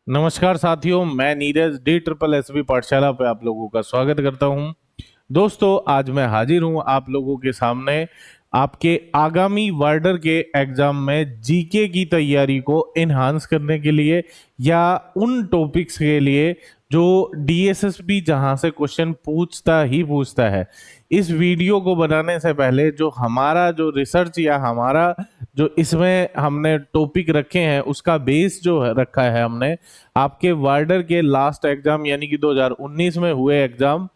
नमस्कार साथियों, मैं Neeraj D triple S B Pathshala पे आप लोगों का स्वागत करता हूं। दोस्तों, आज मैं हाजिर हूं आप लोगों के सामने आपके आगामी वार्डर के एग्जाम में जीके की तैयारी को इन्हांस करने के लिए या उन टॉपिक्स के लिए जो डीएसएसबी जहां से क्वेश्चन पूछता ही पूछता है। इस वीडियो को बनाने से पहले जो हमारा जो रिसर्च या हमारा जो इसमें हमने टॉपिक रखे हैं उसका बेस जो रखा है हमने आपके वार्डर के लास्ट एग्जाम यानी कि 2019 में हुए एग्जाम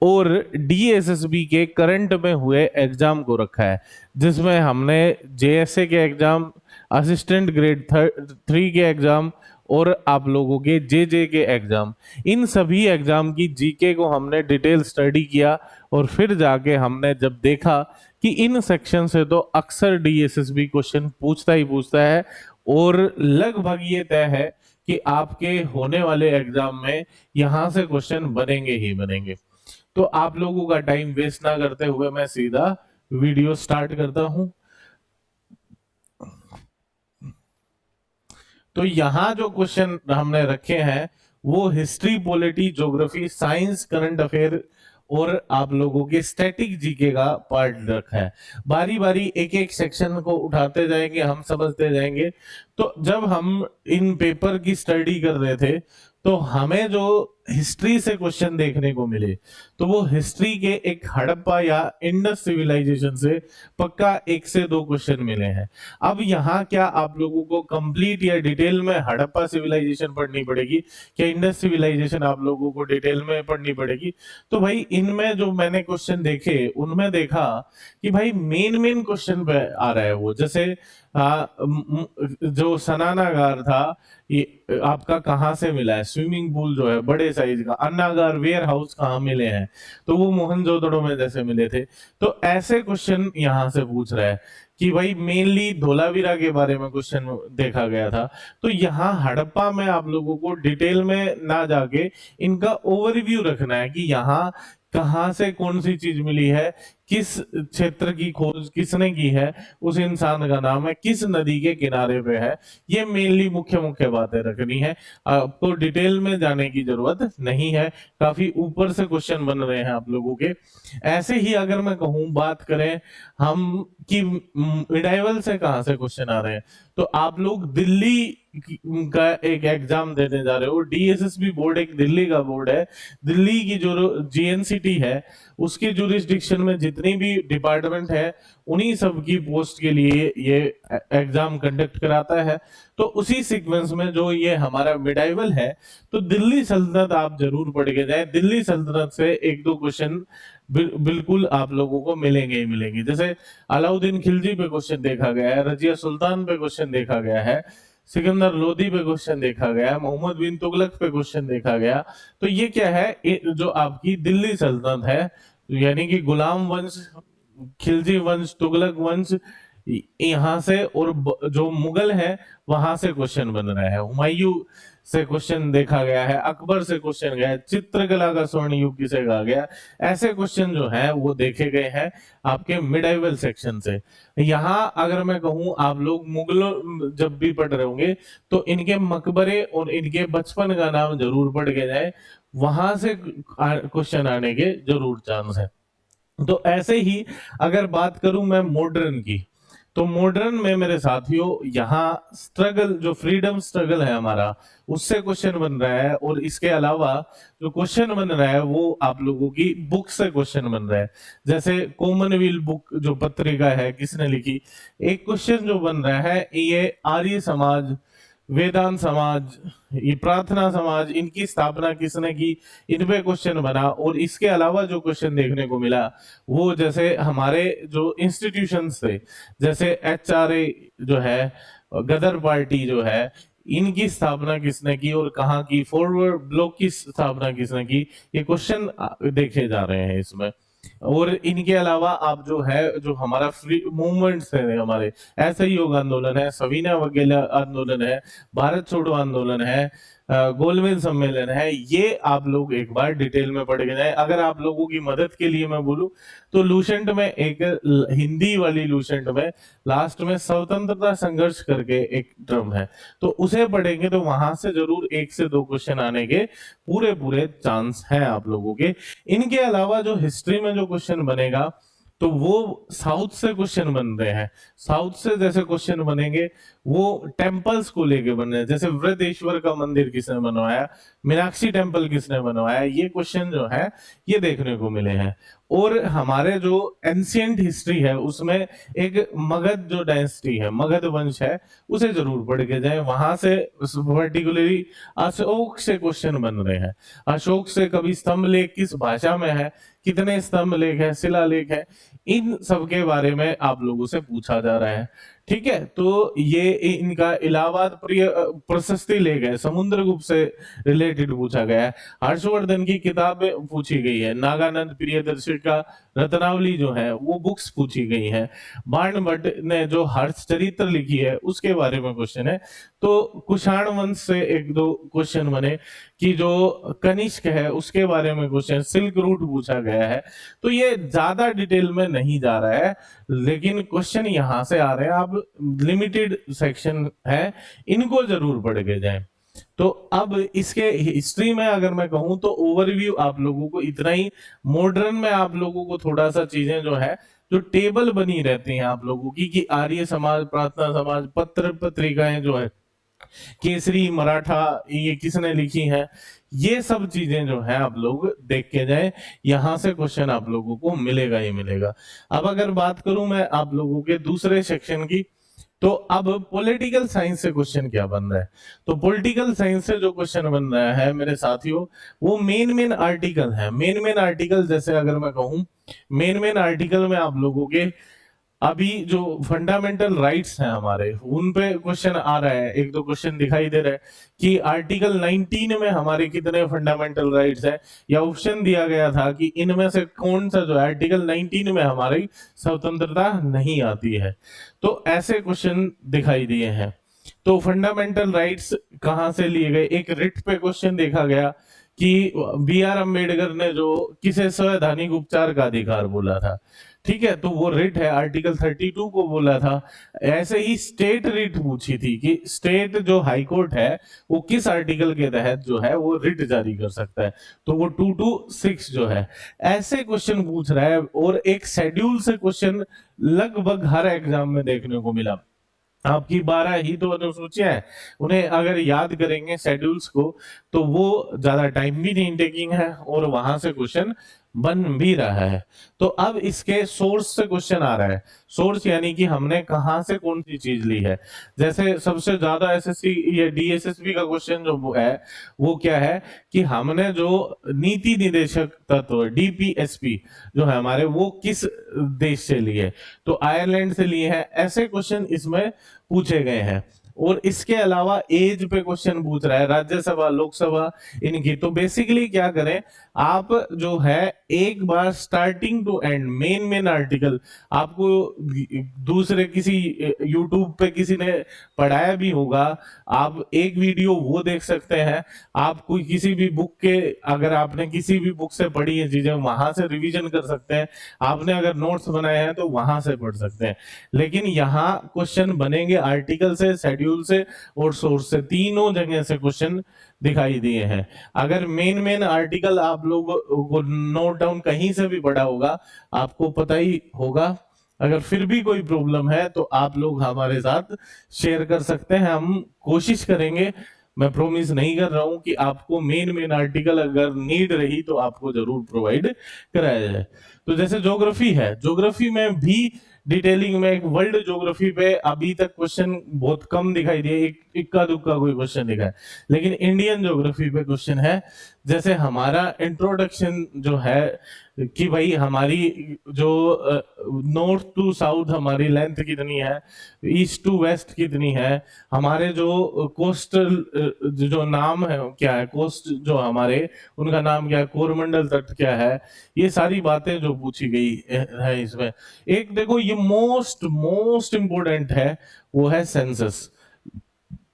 और डीएसएसबी के करंट में हुए एग्जाम को रखा है, जिसमें हमने जेएसए के एग्जाम, असिस्टेंट ग्रेड 3 के एग्जाम और आप लोगों के जेजे के एग्जाम, इन सभी एग्जाम की जीके को हमने डिटेल स्टडी किया और फिर जाके हमने जब देखा कि इन सेक्शन से तो अक्सर डीएसएसबी क्वेश्चन पूछता ही पूछता है और लगभग ये तय है कि आपके होने वाले एग्जाम में यहां से क्वेश्चन बनेंगे ही बनेंगे। तो आप लोगों का टाइम वेस्ट ना करते हुए मैं सीधा वीडियो स्टार्ट करता हूं। तो यहाँ जो क्वेश्चन हमने रखे हैं वो history, polity, geography, science, current affair और आप लोगों के स्टैटिक जीके का पार्ट रखा है। बारी बारी एक एक सेक्शन को उठाते जाएंगे, हम समझते जाएंगे। तो जब हम इन पेपर की स्टडी कर रहे थे तो हमें जो हिस्ट्री से क्वेश्चन देखने को मिले तो वो हिस्ट्री के एक हड़प्पा या इंडस सिविलाइजेशन से पक्का 1 से 2 क्वेश्चन मिले हैं। अब यहाँ क्या आप लोगों को कंप्लीट या डिटेल में हड़प्पा सिविलाइजेशन पढ़नी पड़ेगी, क्या इंडस सिविलाइजेशन आप लोगों को डिटेल में पढ़नी पड़ेगी? तो भाई इनमें जो मैंने क्वेश्चन देखे उनमें देखा कि भाई मेन मेन क्वेश्चन पे आ रहा है वो, जैसे जो सनानागार था ये आपका कहाँ से मिला है, स्विमिंग पूल जो है बड़े साइज का, अन्नागार वेयर हाउस कहाँ मिले हैं, तो वो मोहनजोदड़ो में जैसे मिले थे। तो ऐसे क्वेश्चन यहाँ से पूछ रहा है कि भाई मेनली धोलावीरा के बारे में क्वेश्चन देखा गया था। तो यहाँ हड़प्पा में आप लोगों को डिटेल में ना जाके इनका ओवरव्यू रखना है कि यहाँ कहाँ से कौन सी चीज मिली है, किस क्षेत्र की खोज किसने की है, उस इंसान का नाम है, किस नदी के किनारे पे है। ये मेनली मुख्य मुख्य बातें रखनी है, आपको डिटेल में जाने की जरूरत नहीं है। काफी ऊपर से क्वेश्चन बन रहे हैं आप लोगों के। ऐसे ही अगर मैं कहूँ बात करें हम कि मिडाइवल से कहाँ से क्वेश्चन आ रहे हैं, तो आप लोग दिल्ली का एक एग्जाम देने जा रहे हो। डीएसएसबी बोर्ड एक दिल्ली का बोर्ड है। दिल्ली की जो जीएनसीटी है उसके जुरिस्डिक्शन में जितनी भी डिपार्टमेंट है उन्हीं सब की पोस्ट के लिए ये एग्जाम कंडक्ट कराता है। तो उसी सीक्वेंस में जो ये हमारा मिडाइवल है, तो दिल्ली सल्तनत आप जरूर पढ़ के जाए। दिल्ली सल्तनत से 1-2 क्वेश्चन बिल्कुल आप लोगों को मिलेंगे ही मिलेंगे। जैसे अलाउद्दीन खिलजी पे क्वेश्चन देखा गया है, रजिया सुल्तान पे क्वेश्चन देखा गया है, सिकंदर लोदी पे क्वेश्चन देखा गया, मोहम्मद बिन तुगलक पे क्वेश्चन देखा गया। तो ये क्या है, जो आपकी दिल्ली सल्तनत है यानी कि गुलाम वंश, खिलजी वंश, तुगलक वंश, यहाँ से और जो मुगल है वहां से क्वेश्चन बन रहा है। हुमायूं से क्वेश्चन देखा गया है, अकबर से क्वेश्चन गया है, चित्रकला का स्वर्ण युग किसे कहा गया। ऐसे क्वेश्चन जो है वो देखे गए हैं आपके मिडाइवल सेक्शन से। यहाँ अगर मैं कहूँ आप लोग मुगलों जब भी पढ़ रहे होंगे तो इनके मकबरे और इनके बचपन का नाम जरूर पढ़ के जाए, वहां से क्वेश्चन आने के जरूर चांस है। तो ऐसे ही अगर बात करूं मैं मॉडर्न की, तो मॉडर्न में मेरे साथियों यहाँ स्ट्रगल, जो फ्रीडम स्ट्रगल है हमारा, उससे क्वेश्चन बन रहा है। और इसके अलावा जो क्वेश्चन बन रहा है वो आप लोगों की बुक से क्वेश्चन बन रहा है। जैसे कॉमनवेल्थ बुक जो पत्रिका है किसने लिखी, एक क्वेश्चन जो बन रहा है ये आर्य समाज, वेदांत समाज, ये प्रार्थना समाज, इनकी स्थापना किसने की, इन पे क्वेश्चन बना। और इसके अलावा जो क्वेश्चन देखने को मिला वो जैसे हमारे जो इंस्टीट्यूशंस थे, जैसे एचआरए जो है, गदर पार्टी जो है, इनकी स्थापना किसने की और कहाँ की, फॉरवर्ड ब्लॉक की स्थापना किसने की, ये क्वेश्चन देखे जा रहे हैं इसमें। और इनके अलावा आप जो है जो हमारा फ्री मूवमेंट्स है हमारे, असहयोग आंदोलन है, सविनय अवज्ञा आंदोलन है, भारत छोड़ो आंदोलन है, गोलमेज सम्मेलन है, ये आप लोग एक बार डिटेल में पढ़ के जाए। अगर आप लोगों की मदद के लिए मैं बोलूं तो लूसेंट में एक हिंदी वाली लूसेंट में लास्ट में स्वतंत्रता संघर्ष करके एक टर्म है, तो उसे पढ़ेंगे तो वहां से जरूर 1 से 2 क्वेश्चन आने के पूरे पूरे चांस हैं आप लोगों के। इनके अलावा जो हिस्ट्री में जो क्वेश्चन बनेगा तो वो साउथ से क्वेश्चन बन रहे हैं। साउथ से जैसे क्वेश्चन बनेंगे वो टेम्पल्स को लेके बन रहे हैं, जैसे वृद्धेश्वर का मंदिर किसने बनवाया, मीनाक्षी टेम्पल किसने बनवाया, ये क्वेश्चन जो है ये देखने को मिले हैं। और हमारे जो एंशियंट हिस्ट्री है उसमें एक मगध जो डायनेस्टी है, मगध वंश है, उसे जरूर पढ़ के जाए। वहां से पर्टिकुलरली अशोक से क्वेश्चन बन रहे हैं। अशोक से कभी स्तंभ लेख किस भाषा में है, कितने स्तंभ लेख है, शिलालेख है, इन सब के बारे में आप लोगों से पूछा जा रहा है। ठीक है, तो ये इनका इलाहाबाद प्रशस्ति लेख है, समुद्रगुप्त से रिलेटेड पूछा गया है। हर्षवर्धन की किताब पूछी गई है, नागानंद प्रियदर्शी का रत्नावली जो है वो बुक्स पूछी गई है। बाणभट्ट ने जो हर्ष चरित्र लिखी है उसके बारे में क्वेश्चन है। तो कुषाण वंश से 1-2 क्वेश्चन बने कि जो कनिष्क है उसके बारे में क्वेश्चन, सिल्क रूट पूछा गया है। तो ये ज्यादा डिटेल में नहीं जा रहा है, लेकिन क्वेश्चन यहां से आ रहे हैं। आप लिमिटेड सेक्शन है, इनको जरूर पढ़ के जाएं। तो अब इसके हिस्ट्री में अगर मैं कहूं तो ओवरव्यू आप लोगों को इतना ही। मॉडर्न में आप लोगों को थोड़ा सा चीजें जो है जो टेबल बनी रहती हैं आप लोगों की कि आर्य समाज, प्रार्थना समाज, पत्र पत्रिकाएं जो है, केसरी, मराठा, ये किसने लिखी है, ये सब चीजें जो है आप लोग देख के जाए। यहां से क्वेश्चन आप लोगों को मिलेगा ही मिलेगा। अब अगर बात करूं मैं आप लोगों के दूसरे सेक्शन की, तो अब पॉलिटिकल साइंस से क्वेश्चन क्या बन रहा है। तो पॉलिटिकल साइंस से जो क्वेश्चन बन रहा है मेरे साथियों, वो मेन आर्टिकल है। मेन आर्टिकल जैसे अगर मैं कहूं, मेन आर्टिकल में आप लोगों के अभी जो फंडामेंटल राइट्स हैं हमारे, उन पे क्वेश्चन आ रहा है। 1-2 क्वेश्चन दिखाई दे रहा है कि आर्टिकल 19 में हमारे कितने फंडामेंटल राइट्स है, या ऑप्शन दिया गया था कि इनमें से कौन सा जो है आर्टिकल 19 में हमारी स्वतंत्रता नहीं आती है। तो ऐसे क्वेश्चन दिखाई दिए हैं। तो फंडामेंटल राइट्स कहां से लिए गए, एक रिट पे क्वेश्चन देखा गया कि B.R. अम्बेडकर ने जो किसे संवैधानिक उपचार का अधिकार बोला था, ठीक है, तो वो रिट है, आर्टिकल 32 को बोला था। ऐसे ही स्टेट रिट पूछी थी कि स्टेट जो हाई कोर्ट है वो किस आर्टिकल के तहत जो है वो रिट जारी कर सकता है, तो वो 226 जो है। ऐसे क्वेश्चन पूछ रहा है, और एक शेड्यूल से क्वेश्चन लगभग हर एग्जाम में देखने को मिला। आपकी 12 ही तो अनुसूचियां हैं, उन्हें अगर याद करेंगे शेड्यूल्स को तो वो ज्यादा टाइम भी नहीं टेकिंग है, और वहां से क्वेश्चन बन भी रहा है। तो अब इसके सोर्स से क्वेश्चन आ रहा है। सोर्स यानी कि हमने कहां से कौन सी चीज ली है। जैसे सबसे ज्यादा एसएससी या डीएसएसबी का क्वेश्चन जो है वो क्या है कि हमने जो नीति निदेशक तत्व डीपीएसपी जो है हमारे, वो किस देश से लिए, तो आयरलैंड से लिए हैं। ऐसे क्वेश्चन इसमें पूछे गए हैं। और इसके अलावा एज पे क्वेश्चन पूछ रहा है, राज्यसभा, लोकसभा, इनकी। तो बेसिकली क्या करें आप जो है एक बार starting to end main article आपको दूसरे किसी यूट्यूब पे किसी ने पढ़ाया भी होगा, आप एक वीडियो वो देख सकते हैं। आप कोई किसी भी बुक के, अगर आपने किसी भी बुक से पढ़ी है चीजें, वहां से रिवीजन कर सकते हैं। आपने अगर नोट्स बनाए हैं तो वहां से पढ़ सकते हैं। लेकिन यहाँ क्वेश्चन बनेंगे आर्टिकल से, शेड्यूल से और सोर्स से, तीनों जगह से क्वेश्चन दिखाई दिए हैं। अगर मेन आर्टिकल आप लोग को नोट डाउन कहीं से भी पढ़ा होगा, आपको पता ही होगा। अगर फिर भी कोई प्रॉब्लम है तो आप लोग हमारे साथ शेयर कर सकते हैं, हम कोशिश करेंगे। मैं प्रोमिस नहीं कर रहा हूं कि आपको मेन आर्टिकल अगर नीड रही तो आपको जरूर प्रोवाइड कराया जाए। तो जैसे ज्योग्राफी है, ज्योग्राफी में भी डिटेलिंग में एक वर्ल्ड ज्योग्राफी पे अभी तक क्वेश्चन बहुत कम दिखाई दिए, एक इक्का दुक्का कोई क्वेश्चन दिखा है। लेकिन इंडियन ज्योग्राफी पे क्वेश्चन है। जैसे हमारा इंट्रोडक्शन जो है कि भाई हमारी जो नॉर्थ टू साउथ हमारी लेंथ कितनी है, ईस्ट टू वेस्ट कितनी है, हमारे जो कोस्टल जो नाम है क्या है, कोस्ट जो हमारे उनका नाम क्या है, कोरमंडल तट क्या है, ये सारी बातें जो पूछी गई है इसमें। एक देखो ये मोस्ट इंपोर्टेंट है, वो है सेंसस।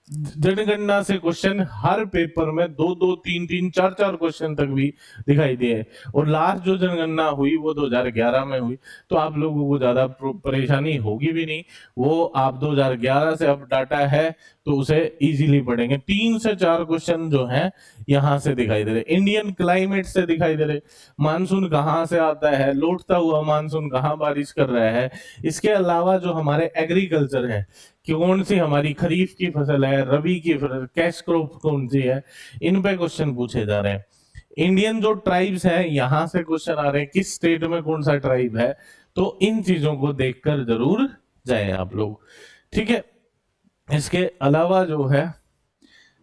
जनगणना से क्वेश्चन हर पेपर में 2-2, 3-3, 4-4 क्वेश्चन तक भी दिखाई दिए। और लास्ट जो जनगणना हुई वो 2011 में हुई, तो आप लोगों को ज्यादा परेशानी होगी भी नहीं। वो आप 2011 से अब डाटा है तो उसे इजीली पढ़ेंगे। 3 से 4 क्वेश्चन जो हैं यहाँ से दिखाई दे रहे, इंडियन क्लाइमेट से दिखाई दे रहे, मानसून कहाँ से आता है, लौटता हुआ मानसून कहाँ बारिश कर रहा है। इसके अलावा जो हमारे एग्रीकल्चर है कि कौन सी हमारी खरीफ की फसल है, रबी की फसल, कैश क्रॉप कौन सी है, इन पे क्वेश्चन पूछे जा रहे हैं। इंडियन जो ट्राइब्स है यहाँ से क्वेश्चन आ रहे हैं, किस स्टेट में कौन सा ट्राइब है। तो इन चीजों को देखकर जरूर जाए आप लोग, ठीक है। इसके अलावा जो है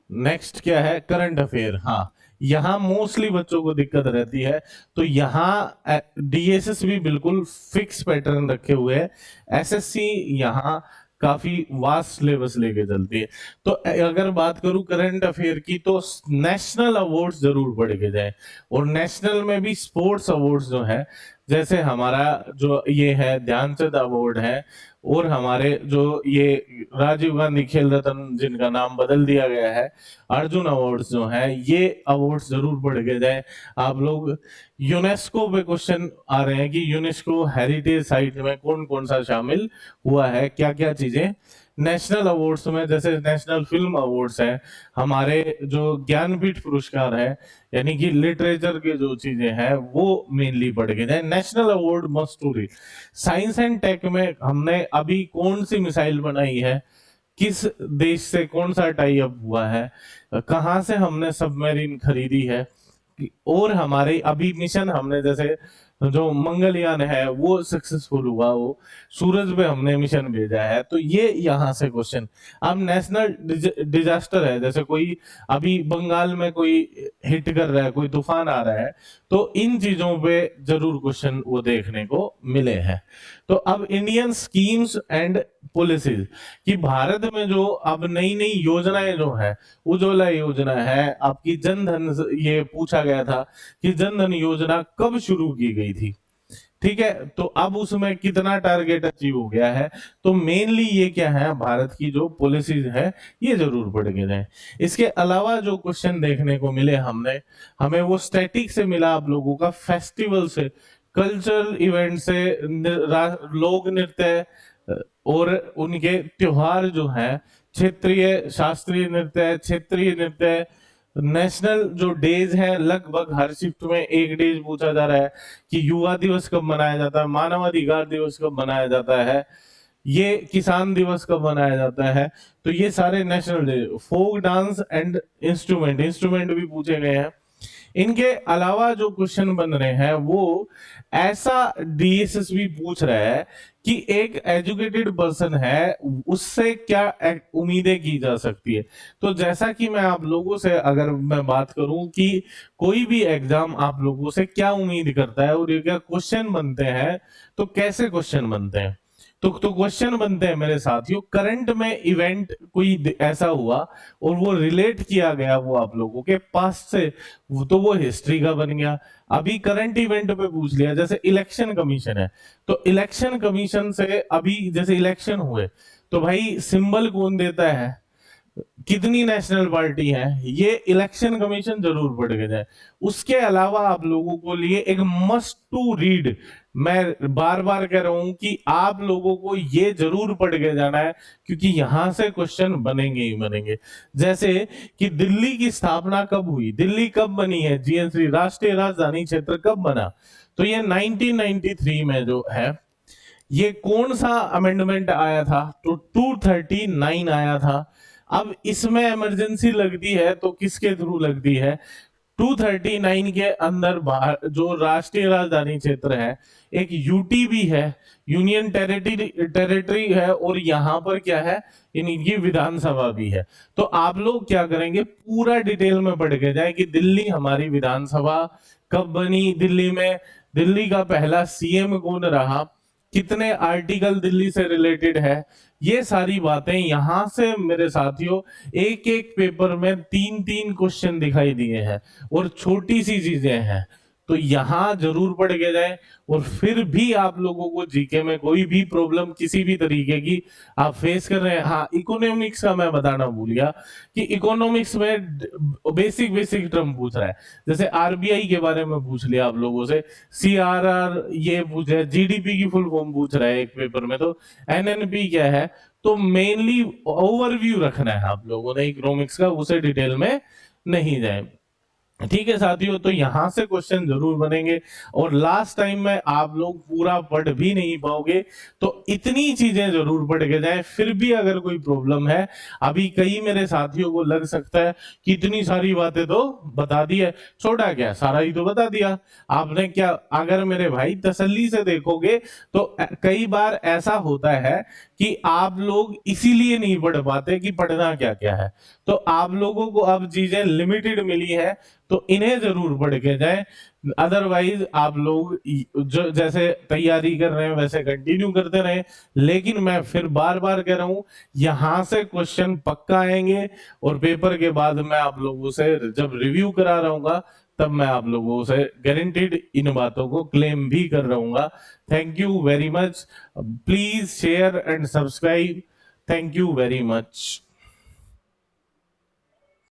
नेक्स्ट क्या है, करंट अफेयर। हाँ, यहाँ मोस्टली बच्चों को दिक्कत रहती है, तो यहाँ डीएसएस भी बिल्कुल फिक्स पैटर्न रखे हुए है, एसएससी यहाँ काफी वास्ट सिलेबस लेके चलती है। तो अगर बात करूं करंट अफेयर की, तो नेशनल अवार्ड्स जरूर पढ़ के जाए। और नेशनल में भी स्पोर्ट्स अवार्ड्स जो है, जैसे हमारा जो ये है ध्यानचंद अवार्ड है, और हमारे जो ये राजीव गांधी खेल रत्न जिनका नाम बदल दिया गया है, अर्जुन अवार्ड्स जो है, ये अवार्ड्स जरूर पढ़ के जाए आप लोग। यूनेस्को पे क्वेश्चन आ रहे हैं कि यूनेस्को हेरिटेज साइट में कौन कौन सा शामिल हुआ है, क्या क्या चीजें। नेशनल अवार्ड्स में जैसे नेशनल फिल्म अवार्ड्स है, हमारे जो ज्ञानपीठ पुरस्कार है, यानी कि लिटरेचर की जो चीजें हैं वो मेनली पढ़ के जाए। National award must to read. Science and tech में हमने अभी कौन सी मिसाइल बनाई है, किस देश से कौन सा टाई अप हुआ है, कहां से हमने सबमरीन खरीदी है, और हमारे अभी मिशन हमने जैसे जो मंगलयान है वो सक्सेसफुल हुआ, वो सूरज पे हमने मिशन भेजा है। तो ये यहाँ से क्वेश्चन। अब नेशनल डिजास्टर है, जैसे कोई अभी बंगाल में कोई हिट कर रहा है, कोई तूफान आ रहा है, तो इन चीजों पे जरूर क्वेश्चन वो देखने को मिले हैं। तो अब इंडियन स्कीम्स एंड पॉलिसीज, कि भारत में जो अब नई नई योजनाएं जो है, उज्ज्वला योजना है, आपकी जनधन, ये पूछा गया था कि जनधन योजना कब शुरू की गई थी, ठीक है। तो अब उसमें कितना टारगेट अचीव हो गया है। तो मेनली ये क्या है, भारत की जो पॉलिसीज है ये जरूर पढ़ के जाए। इसके अलावा जो क्वेश्चन देखने को मिले हमें वो स्टैटिक से मिला, आप लोगों का फेस्टिवल से, कल्चरल इवेंट से, लोक नृत्य और उनके त्योहार जो है, क्षेत्रीय शास्त्रीय नृत्य, क्षेत्रीय नृत्य, नेशनल जो डेज है, लगभग हर शिफ्ट में एक डेज पूछा जा रहा है कि युवा दिवस कब मनाया जाता है, मानवाधिकार दिवस कब मनाया जाता है, ये किसान दिवस कब मनाया जाता है। तो ये सारे national day. Folk dance and instrument भी पूछे गए हैं। इनके अलावा जो क्वेश्चन बन रहे हैं वो ऐसा डीएसएस भी पूछ रहा है कि एक एजुकेटेड पर्सन है उससे क्या उम्मीदें की जा सकती है। तो जैसा कि मैं आप लोगों से अगर मैं बात करूं कि कोई भी एग्जाम आप लोगों से क्या उम्मीद करता है और ये क्या क्वेश्चन बनते हैं, तो कैसे क्वेश्चन बनते हैं। तो क्वेश्चन बनते हैं मेरे साथियों, करंट में इवेंट कोई ऐसा हुआ और वो रिलेट किया गया वो आप लोगों के पास से, तो वो हिस्ट्री का बन गया। अभी करंट इवेंट पे पूछ लिया, जैसे इलेक्शन कमीशन है, तो इलेक्शन कमीशन से अभी जैसे इलेक्शन हुए तो भाई सिंबल कौन देता है, कितनी नेशनल पार्टी है, ये इलेक्शन कमीशन जरूर पढ़ के जाए। उसके अलावा आप लोगों को लिए एक मस्ट टू रीड, मैं बार बार कह रहा हूं कि आप लोगों को ये जरूर पढ़ के जाना है, क्योंकि यहां से क्वेश्चन बनेंगे ही बनेंगे। जैसे कि दिल्ली की स्थापना कब हुई, दिल्ली कब बनी है, जीएनसी राष्ट्रीय राजधानी क्षेत्र कब बना, तो ये 1993 में जो है, ये कौन सा अमेंडमेंट आया था, तो 239 आया था। अब इसमें इमरजेंसी लगती है तो किसके थ्रू लगती है, 239 के अंदर जो राष्ट्रीय राजधानी क्षेत्र है, एक यूटी भी है, यूनियन टेरिटरी है, और यहाँ पर क्या है, इनकी विधानसभा भी है। तो आप लोग क्या करेंगे, पूरा डिटेल में पढ़ के जाए कि दिल्ली हमारी विधानसभा कब बनी, दिल्ली में दिल्ली का पहला सीएम कौन रहा, कितने आर्टिकल दिल्ली से रिलेटेड है, ये सारी बातें यहां से मेरे साथियों एक एक पेपर में 3-3 क्वेश्चन दिखाई दिए हैं, और छोटी सी चीजें हैं। तो यहाँ जरूर पढ़ के जाए। और फिर भी आप लोगों को जीके में कोई भी प्रॉब्लम किसी भी तरीके की आप फेस कर रहे हैं, हाँ इकोनॉमिक्स का मैं बताना भूल गया कि इकोनॉमिक्स में बेसिक बेसिक टर्म पूछ रहा है, जैसे आरबीआई के बारे में पूछ लिया आप लोगों से, सीआरआर ये पूछे, जीडीपी की फुल फॉर्म पूछ रहा है एक पेपर में, तो एनएनपी क्या है, तो मेनली ओवरव्यू रखना है आप लोगों ने इकोनॉमिक्स का, उसे डिटेल में नहीं जाए। ठीक है साथियों, तो यहां से क्वेश्चन जरूर बनेंगे। और लास्ट टाइम में आप लोग पूरा पढ़ भी नहीं पाओगे, तो इतनी चीजें जरूर पढ़ के जाएं। फिर भी अगर कोई प्रॉब्लम है, अभी कई मेरे साथियों को लग सकता है कि इतनी सारी बातें तो बता दी है, छोटा क्या सारा ही तो बता दिया आपने क्या। अगर मेरे भाई तसल्ली से देखोगे तो कई बार ऐसा होता है कि आप लोग इसीलिए नहीं पढ़ पाते कि पढ़ना क्या क्या है। तो आप लोगों को अब चीजें लिमिटेड मिली है, तो इन्हें जरूर पढ़ के जाएं। अदरवाइज आप लोग जो जैसे तैयारी कर रहे हैं वैसे कंटिन्यू करते रहें। लेकिन मैं फिर बार बार कह रहा हूं, यहां से क्वेश्चन पक्का आएंगे, और पेपर के बाद मैं आप लोगों से जब रिव्यू करा रहूंगा तब मैं आप लोगों से गारंटीड इन बातों को क्लेम भी कर रहूंगा। Thank you very much, please share and subscribe, thank you very much.